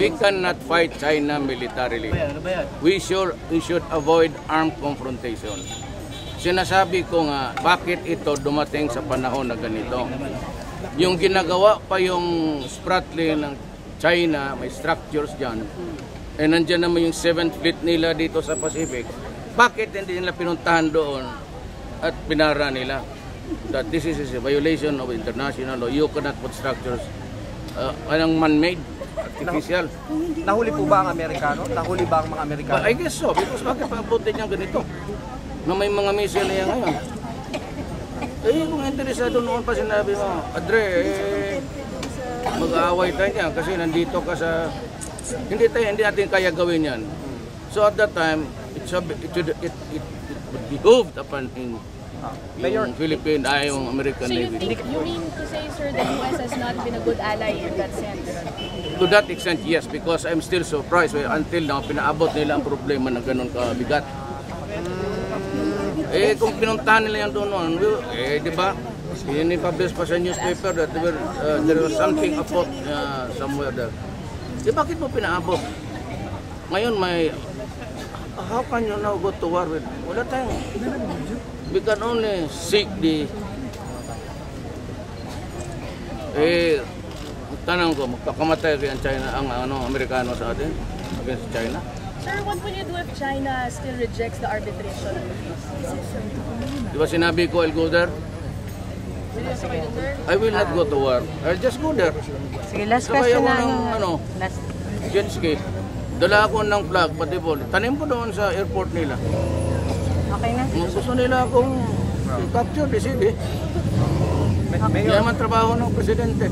We cannot fight China militarily. We should avoid armed confrontation. Sinasabi ko nga, bakit ito dumating sa panahon na ganito? Yung ginagawa pa yung Spratly ng China, may structures dyan, eh nandiyan naman yung 7th Fleet nila dito sa Pacific. Bakit hindi nila pinuntahan doon at pinara nila? That this is a violation of international law. You cannot put structures anong man-made, artificial. Nahuli po ba ang Amerikano? Nahuli ba ang mga Amerikano? I guess so, because bakit pang-abutin niya ganito? Na may mga missile na yan ngayon. Eh, kung interesado noon pa sinabi mo, Adre, mag-aaway tayo niya kasi nandito ka sa... Hindi natin kaya gawin yan. So at that time, it would behooved upon in yung Philippine, yung American Navy. You mean to say, sir, the US has not been a good ally in that sense? To that extent, yes, because I'm still surprised until now, pinaabot nila ang problema na ganun kabigat. Eh, kung pinuntahan nila yan doon, di ba? Ini-publish pa sa newspaper that there was something afoot somewhere there. Di bakit mo pinaabot? Ngayon may, how can you now go to war with? Wala tayong. We can only seek the, tanong ko, magpakamatay rin ang China, ang Amerikano sa atin, against China. Sir, what will you do if China still rejects the arbitration? Di ba sinabi ko, I'll go there? Will you support it, sir? I will not go to war. I'll just go there. Sige, last Sabay question ako ng, last. jet ski. Dala ako ng flag, pati ball. Tanim ko doon sa airport nila. Okay na? Kung gusto nila akong capture, di sige. Kaya man trabaho ng presidente.